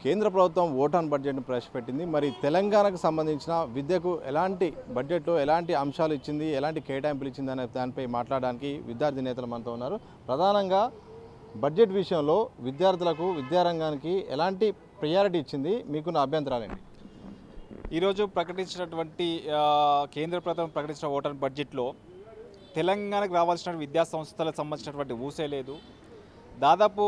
కేంద్ర ప్రభుత్వం vote on బడ్జెట్ను ప్రవేశపెట్టింది. మరి తెలంగాణకు సంబంధించిన విద్యకు ఎలాంటి బడ్జెట్లో ఎలాంటి అంశాలు ఇచ్చింది, ఎలాంటి కేటాయింపులు ఇచ్చింది అనే దానిపై మాట్లాడడానికి విద్యార్థి నేతలు మనతో ఉన్నారు. ప్రధానంగా బడ్జెట్ విషయంలో విద్యార్థులకు విద్యారంగానికి ఎలాంటి ప్రయారిటీ ఇచ్చింది, మీకున్న అభ్యంతరాలేంటి? ఈరోజు ప్రకటించినటువంటి కేంద్ర ప్రభుత్వం ప్రకటించిన ఓట్ ఆన్ బడ్జెట్లో తెలంగాణకు రావాల్సిన విద్యా సంస్థలకు సంబంధించినటువంటి ఊసే లేదు. దాదాపు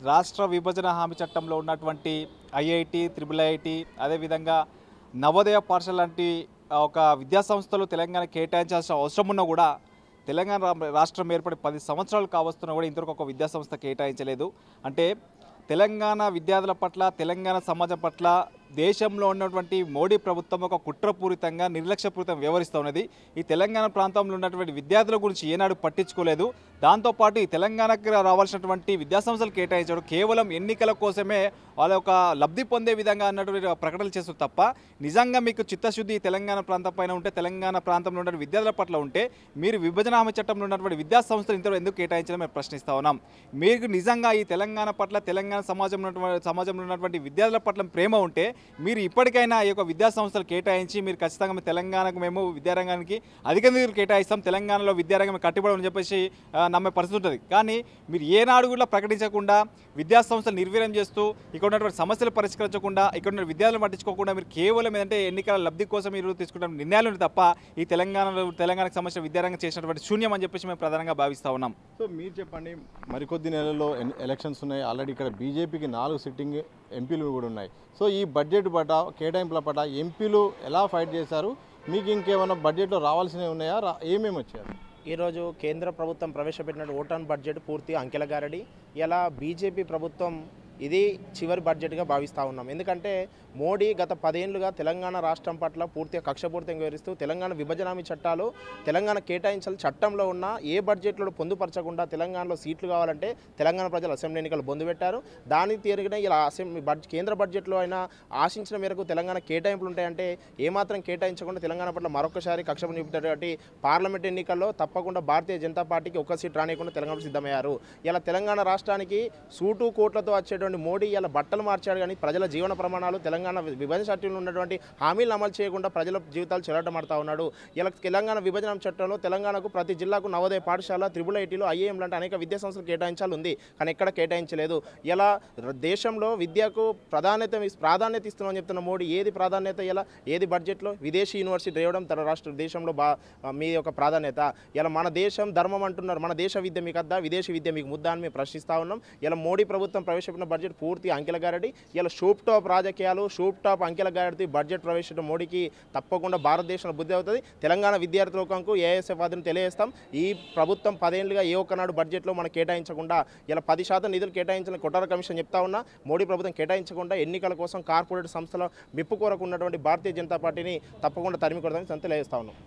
రాష్ట్ర విభజన హామీ చట్టంలో ఉన్నటువంటి ఐఐటి, IIIT, అదేవిధంగా నవోదయ పాఠశాల లాంటి ఒక విద్యా సంస్థలు తెలంగాణ కేటాయించాల్సిన అవసరం ఉన్నా కూడా తెలంగాణ రాష్ట్రం ఏర్పడి 10 సంవత్సరాలు కావస్తున్నా కూడా ఇంతవరకు ఒక విద్యా సంస్థ కేటాయించలేదు. అంటే తెలంగాణ విద్యార్థుల పట్ల, తెలంగాణ సమాజం పట్ల దేశంలో ఉన్నటువంటి మోడీ ప్రభుత్వం ఒక కుట్రపూరితంగా, నిర్లక్ష్యపూరితంగా వ్యవహరిస్తూ ఉన్నది. ఈ తెలంగాణ ప్రాంతంలో ఉన్నటువంటి విద్యార్థుల గురించి ఏనాడు పట్టించుకోలేదు. దాంతోపాటు ఈ తెలంగాణకు రావాల్సినటువంటి విద్యాసంస్థలు కేటాయించడం కేవలం ఎన్నికల కోసమే వాళ్ళ ఒక లబ్ధి పొందే విధంగా అన్నటువంటి ప్రకటనలు చేస్తారు తప్ప, నిజంగా మీకు చిత్తశుద్ధి తెలంగాణ ప్రాంతం పైన ఉంటే, తెలంగాణ ప్రాంతంలో ఉన్న విద్యార్థుల పట్ల ఉంటే మీరు విభజన హామీ చట్టంలో ఉన్నటువంటి విద్యాసంస్థలు ఇంతలో ఎందుకు కేటాయించడం మేము ప్రశ్నిస్తూ ఉన్నాం. మీకు నిజంగా ఈ తెలంగాణ పట్ల, తెలంగాణ సమాజంలో ఉన్నటువంటి విద్యార్థుల పట్ల ప్రేమ ఉంటే మీరు ఇప్పటికైనా ఈ యొక్క విద్యాసంస్థలు కేటాయించి మీరు ఖచ్చితంగా తెలంగాణకు మేము విద్యారంగానికి అధిక నిధులు కేటాయిస్తాం, తెలంగాణలో విద్యారంగం కట్టుబడని చెప్పేసి నమ్మే పరిస్థితి ఉంటుంది. కానీ మీరు ఏనాడు కూడా ప్రకటించకుండా విద్యాసంస్థలు నిర్వీర్యం చేస్తూ ఇక్కడ ఉన్నటువంటి సమస్యలు పరిష్కరించకుండా, ఇక్కడ ఉన్న విద్యార్థులు పట్టించుకోకుండా మీరు కేవలం ఏంటంటే ఎన్నికల లబ్ధి కోసం మీరు తీసుకున్న నిర్ణయాలు తప్ప ఈ తెలంగాణకు సంబంధించిన విద్యారంగం చేసినటువంటి శూన్యం అని చెప్పేసి మేము ప్రధానంగా భావిస్తూ ఉన్నాం. సో మీరు చెప్పండి, మరికొద్ది నెలల్లో ఎలక్షన్స్ ఉన్నాయి. ఆల్రెడీ ఇక్కడ బీజేపీకి 4 సిట్టింగ్ ఎంపీలు కూడా ఉన్నాయి. సో ఈ బడ్జెట్ పట్ల, కేటాయింపుల పట్ల ఎంపీలు ఎలా ఫైట్ చేశారు? మీకు ఇంకేమైనా బడ్జెట్లో రావాల్సినవి ఉన్నాయా? ఏమేమి వచ్చారు? ఈరోజు కేంద్ర ప్రభుత్వం ప్రవేశపెట్టిన ఓట్ ఆన్ బడ్జెట్ పూర్తి అంకెల గారడి. ఇలా బీజేపీ ప్రభుత్వం ఇది చివరి బడ్జెట్గా భావిస్తూ ఉన్నాం. ఎందుకంటే మోడీ గత 10 ఏళ్లుగా తెలంగాణ రాష్ట్రం పట్ల పూర్తిగా కక్షపూరితంగా వివరిస్తూ తెలంగాణ విభజన హామీ చట్టాలు, తెలంగాణ కేటాయించాలి చట్టంలో ఉన్న ఏ బడ్జెట్లో పొందుపరచకుండా తెలంగాణలో సీట్లు కావాలంటే తెలంగాణ ప్రజలు అసెంబ్లీ ఎన్నికలు పొందుపెట్టారు. దానికి తీరుగా ఇలా కేంద్ర బడ్జెట్లో అయినా ఆశించిన మేరకు తెలంగాణ కేటాయింపులు ఉంటాయంటే ఏమాత్రం కేటాయించకుండా తెలంగాణ పట్ల మరొకసారి కక్ష నింపుతారు. పార్లమెంట్ ఎన్నికల్లో తప్పకుండా భారతీయ జనతా పార్టీకి ఒక్క సీట్ రానియకుండా తెలంగాణ సిద్ధమయ్యారు. ఇలా తెలంగాణ రాష్ట్రానికి సూటు కోట్లతో వచ్చేటువంటి మోడీ ఇలా బట్టలు మార్చాడు. కానీ ప్రజల జీవన ప్రమాణాలు, తెలంగాణ విభజన చట్టంలో ఉన్నటువంటి హామీలను అమలు చేయకుండా ప్రజల జీవితాలు చెలటమాడుతూ ఉన్నాడు. ఇలా తెలంగాణ విభజన చట్టంలో తెలంగాణకు ప్రతి జిల్లాకు నవోదయ పాఠశాల, IIITలు, IIM లాంటి అనేక విద్యా సంస్థలు కేటాయించాలి ఉంది. కానీ ఎక్కడ కేటాయించలేదు. ఇలా దేశంలో విద్యకు ప్రాధాన్యత ఇస్తున్నామని చెప్తున్న మోడీ ఏది ప్రాధాన్యత? ఇలా ఏది బడ్జెట్లో విదేశీ యూనివర్సిటీ రేవడం తన రాష్ట్ర దేశంలో మీ యొక్క ప్రాధాన్యత. ఇలా మన దేశం ధర్మం అంటున్నారు, మన దేశ విద్య మీకు అద్దా, విదేశీ విద్య మీకు ముద్దా అని మేము ప్రశ్నిస్తూ ఉన్నాం. ఇలా మోడీ ప్రభుత్వం ప్రవేశపెట్టిన బడ్జెట్ పూర్తి అంకెల గారడి. ఇలా షూప్ టాప్ రాజకీయాలు, షూప్ టాప్ అంకెల గారడి బడ్జెట్ ప్రవేశపెట్టిన మోడీకి తప్పకుండా భారతదేశంలో బుద్ధి అవుతుంది. తెలంగాణ విద్యార్థి లోకంకు ఏఎస్ఎఫ్ వాదిని తెలియజేస్తాం. ఈ ప్రభుత్వం 10 ఏళ్లుగా ఏ ఒక్కనాడు బడ్జెట్లో మనం కేటాయించకుండా ఇలా 10% నిధులు కేటాయించిన కొట్టార కమిషన్ చెప్తా ఉన్నా, మోడీ ప్రభుత్వం కేటాయించకుండా ఎన్నికల కోసం కార్పొరేట్ సంస్థల మెప్పు కోరకు ఉన్నటువంటి భారతీయ జనతా పార్టీని తప్పకుండా తరిమి కొడతామని తెలియజేస్తా ఉన్నాం.